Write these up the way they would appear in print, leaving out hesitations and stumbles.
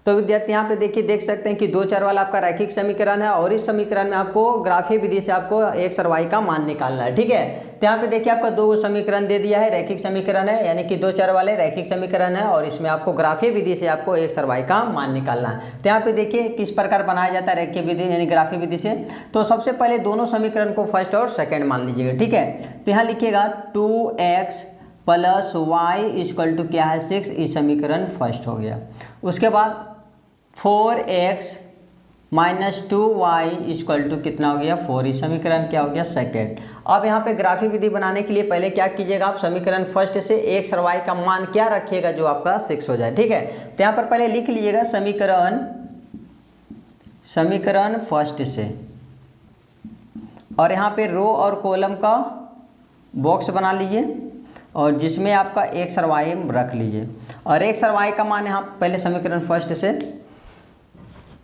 तो विद्यार्थी यहाँ पे देखिए देख सकते हैं कि 2 चर वाला आपका रैखिक समीकरण है और इस समीकरण में आपको ग्राफीय विधि से आपको x और y का मान निकालना है। ठीक है, तो यहाँ पे देखिए आपका 2 समीकरण दे दिया है, रैखिक समीकरण है यानी कि 2 चर वाले रैखिक समीकरण है और इसमें आपको ग्राफीय विधि से आपको x और y का मान निकालना है। तो यहाँ पे देखिए किस प्रकार बनाया जाता है रैखिक विधि यानी ग्राफीय विधि से। तो सबसे पहले दोनों समीकरण को फर्स्ट और सेकेंड मान लीजिएगा। ठीक है, तो यहाँ लिखिएगा 2x plus Y equal to क्या है 6, इस समीकरण फर्स्ट हो गया। उसके बाद 4x minus 2y equal to कितना हो गया 4, इस समीकरण क्या हो गया सेकेंड। अब यहाँ पे ग्राफीय विधि बनाने के लिए पहले क्या कीजिएगा आप समीकरण फर्स्ट से x और y का मान क्या रखिएगा जो आपका 6 हो जाए। ठीक है, तो यहाँ पर पहले लिख लीजिएगा समीकरण फर्स्ट से और यहाँ पे रो और कॉलम का बॉक्स बना लीजिए और जिसमें आपका x और y रख लीजिए और x और y का मान यहाँ पहले समीकरण फर्स्ट से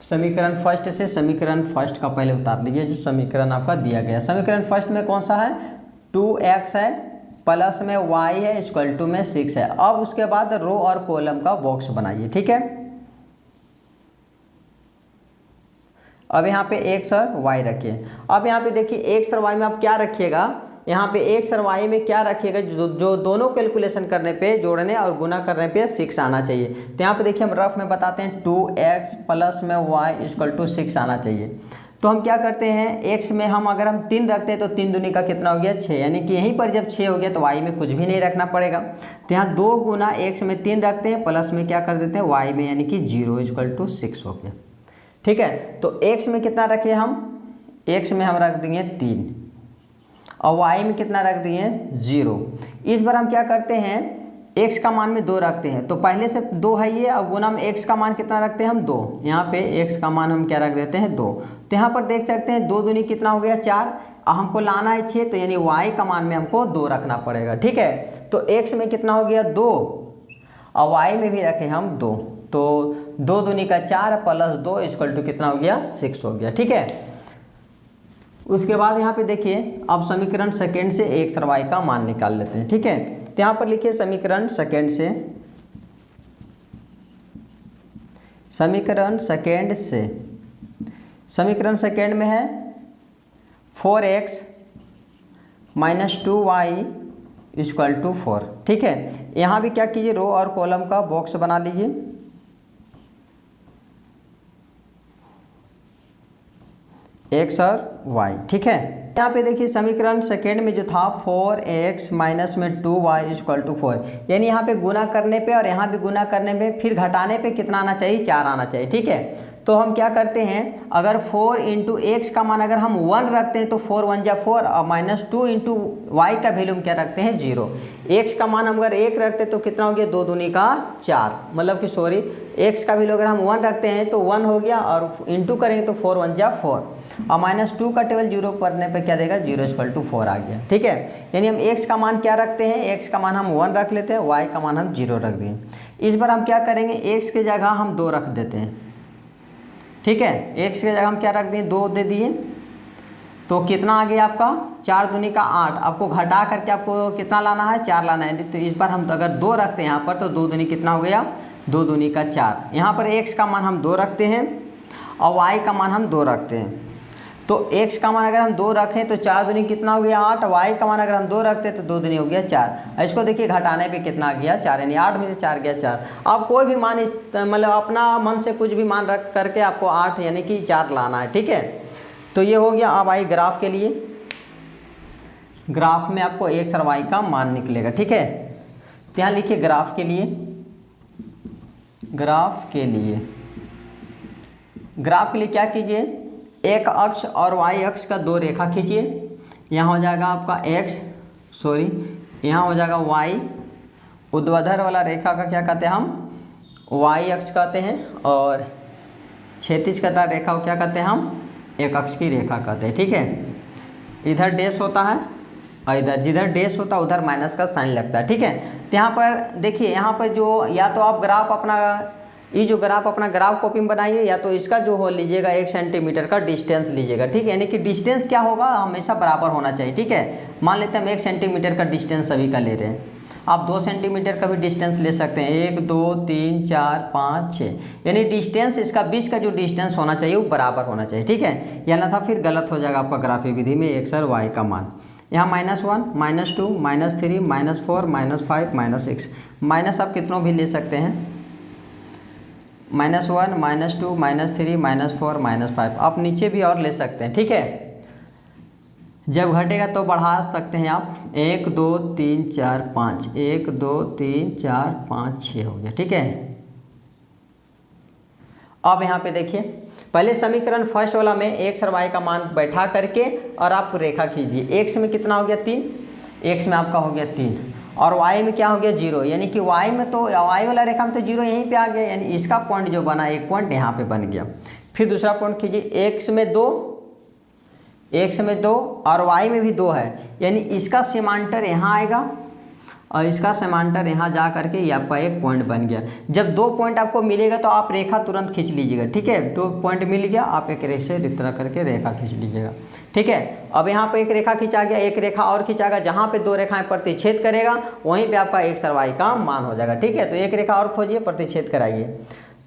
समीकरण फर्स्ट का पहले उतार लीजिए जो समीकरण आपका दिया गया। समीकरण फर्स्ट में कौन सा है 2x है प्लस में y है इक्वल टू में 6 है। अब उसके बाद रो और कॉलम का बॉक्स बनाइए। ठीक है, अब यहाँ पे x और y रखिए। अब यहाँ पे देखिए x और y में आप क्या रखिएगा, यहाँ पे x और y में क्या रखिएगा जो दोनों कैलकुलेशन करने पे जोड़ने और गुना करने पे 6 आना चाहिए। तो यहाँ पे देखिए हम रफ में बताते हैं 2x प्लस में y इक्वल टू 6 आना चाहिए। तो हम क्या करते हैं x में हम अगर हम 3 रखते हैं तो 3 दूनी का कितना हो गया 6, यानी कि यहीं पर जब 6 हो गया तो y में कुछ भी नहीं रखना पड़ेगा। तो यहाँ 2 गुना x में 3 रखते हैं प्लस में क्या कर देते हैं y में यानी कि 0 इक्वल टू 6 हो गया। ठीक है, तो x में कितना रखे हम x में हम रख देंगे 3 और y में कितना रख दिए 0। इस बार हम क्या करते हैं x का मान में 2 रखते हैं तो पहले से 2 है ये और गुना में x का मान कितना रखते हैं हम 2, यहाँ पे x का मान हम क्या रख देते हैं 2। तो यहाँ पर देख सकते हैं 2 दूनी कितना हो गया 4 और हमको लाना है 6 तो यानी y का मान में हमको 2 रखना पड़ेगा। ठीक है, तो x में कितना हो गया 2 और y में भी रखे हम 2, तो 2 दूनी का 4 प्लस 2 इक्वल टू कितना हो गया 6 हो गया। ठीक है, उसके बाद यहाँ पे देखिए अब समीकरण सेकेंड से x और y का मान निकाल लेते हैं। ठीक है, तो यहाँ पर लिखिए समीकरण सेकेंड में है 4x minus 2y equal to 4। ठीक है, यहाँ भी क्या कीजिए रो और कॉलम का बॉक्स बना लीजिए x और y। ठीक है, यहाँ पे देखिए समीकरण सेकेंड में जो था 4x माइनस में 2y इक्वल टू 4, यानी यहाँ पे गुना करने पे और यहाँ भी गुना करने पे फिर घटाने पे कितना आना चाहिए 4 आना चाहिए। ठीक है, तो हम क्या करते हैं अगर 4 इंटू एक्स का मान अगर हम 1 रखते हैं तो 4 1 जा 4 और माइनस 2 इंटू वाई का वैल्यू हम क्या रखते हैं 0। एक्स का मान हम अगर 1 रखते हैं तो कितना हो गया 2 दूनी का 4, मतलब कि सॉरी एक्स का वैल्यू अगर हम 1 रखते हैं तो 1 हो गया और इंटू करेंगे तो 4 1 जा 4 और माइनस 2 का टेबल 0 पढ़ने पे क्या देगा 0 इक्वल टू 4 आ गया। ठीक है, यानी हम x का मान क्या रखते हैं, x का मान हम 1 रख लेते हैं, y का मान हम 0 रख दिए। इस बार हम क्या करेंगे x के जगह हम 2 रख देते हैं। ठीक है, x के जगह हम क्या रख दिए 2 दे दिए तो कितना आ गया आपका 4 दूनी का 8। आपको घटा करके आपको कितना लाना है 4 लाना है, तो इस बार हम अगर 2 रखते हैं यहाँ पर तो 2 दूनी कितना हो गया 2 दूनी का 4। यहाँ पर x का मान हम 2 रखते हैं और y का मान हम 2 रखते हैं। तो x का मान अगर हम 2 रखें तो 4 दूनी कितना हो गया 8, y का मान अगर हम 2 रखते हैं तो 2 दूनी हो गया 4। इसको देखिए घटाने पे कितना आ गया 4, यानी 8 में से 4 गया 4। आप कोई भी मान मतलब अपना मन से कुछ भी मान रख करके आपको 8 यानी कि 4 लाना है। ठीक है, तो ये हो गया। अब आई ग्राफ के लिए, ग्राफ में आपको x और y का मान निकलेगा। ठीक है, तो यहाँ लिखिए ग्राफ के लिए क्या कीजिए, एक अक्ष और y अक्ष का 2 रेखा खींचिए। यहाँ हो जाएगा आपका यहाँ हो जाएगा y। ऊर्ध्वाधर वाला रेखा का क्या कहते हैं हम y अक्ष कहते हैं और क्षैतिज कता रेखा को क्या कहते हैं हम एक अक्ष की रेखा कहते हैं। ठीक है, इधर डैश होता है और इधर जिधर डैश होता है उधर माइनस का साइन लगता है। ठीक है, तो यहाँ पर देखिए, यहाँ पर जो या तो आप ग्राफ अपना ये जो ग्राफ अपना ग्राफ कॉपी में बनाइए या तो इसका जो हो लीजिएगा 1 सेंटीमीटर का डिस्टेंस लीजिएगा। ठीक है, यानी कि डिस्टेंस क्या होगा हमेशा बराबर होना चाहिए। ठीक है, मान लेते हैं हम 1 सेंटीमीटर का डिस्टेंस सभी का ले रहे हैं आप 2 सेंटीमीटर का भी डिस्टेंस ले सकते हैं, 1 2 3 4 5 6, यानी डिस्टेंस इसका बीच का जो डिस्टेंस होना चाहिए वो बराबर होना चाहिए, ठीक है। या ना था फिर गलत हो जाएगा आपका ग्राफी विधि में एक्स और वाई का मान। यहाँ -1 -2 -3 -4 -5 -6, माइनस आप कितनों भी ले सकते हैं, -1 -2 -3 -4 -5, आप नीचे भी और ले सकते हैं, ठीक है। जब घटेगा तो बढ़ा सकते हैं आप, 1 2 3 4 5, 1 2 3 4 5 6 हो गया, ठीक है। अब यहाँ पे देखिए, पहले समीकरण फर्स्ट वाला में एक्स और वाई का मान बैठा करके और आप रेखा खींचिए। एक्स में कितना हो गया 3, एक्स में आपका हो गया 3, और वाई में क्या हो गया 0, यानी कि वाई में तो वाई वाला रेखा में तो 0 यहीं पे आ गया, यानी इसका पॉइंट जो बना एक पॉइंट यहाँ पे बन गया। फिर दूसरा पॉइंट कीजिए, एक्स में 2 और वाई में भी 2 है, यानी इसका समांतर यहाँ आएगा और इसका समांतर यहाँ जा करके ये आपका एक पॉइंट बन गया। जब 2 पॉइंट आपको मिलेगा तो आप रेखा तुरंत खींच लीजिएगा, ठीक है। 2 पॉइंट मिल गया, आप एक रेखा इस तरह करके रेखा खींच लीजिएगा, ठीक है। अब यहाँ पे एक रेखा खींचा गया, एक रेखा और खींचागा, जहाँ पे 2 रेखाएं प्रतिच्छेद करेगा वहीं पे आपका एक्स और वाई का मान हो जाएगा, ठीक है। तो एक रेखा और खोजिए, प्रतिच्छेद कराइए।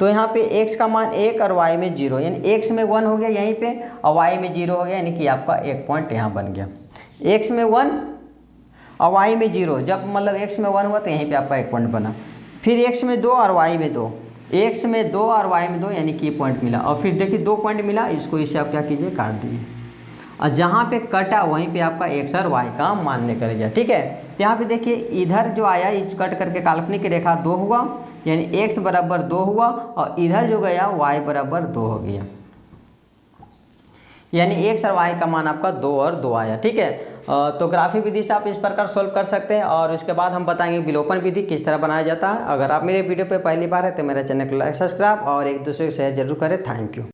तो यहाँ पे x का मान 1 और y में 0, यानी x में 1 हो गया यहीं पे और y में 0 हो गया, यानी कि आपका एक पॉइंट यहाँ बन गया। x में 1 और y में 0, जब मतलब x में 1 हुआ तो यहीं पे आपका एक पॉइंट बना। फिर x में 2 और y में 2, x में 2 और y में 2, यानी कि ये पॉइंट मिला। और फिर देखिए 2 पॉइंट मिला, इसको इसे आप क्या कीजिए, काट दीजिए, और जहाँ पे कटा वहीं पे आपका एक्स और वाई का मान निकल गया, ठीक है। तो यहाँ पे देखिए इधर जो आया इस कट करके काल्पनिक रेखा 2 हुआ, यानी x बराबर 2 हुआ, और इधर जो गया y बराबर 2 हो गया, यानी एक्स और वाई का मान आपका 2 और 2 आया, ठीक है। तो ग्राफी विधि से आप इस प्रकार सोल्व कर सकते हैं, और उसके बाद हम बताएंगे विलोपन विधि किस तरह बनाया जाता है। अगर आप मेरे वीडियो पे पहली बार है तो मेरे चैनल को लाइक सब्सक्राइब और एक दूसरे को शेयर जरूर करें। Thank you.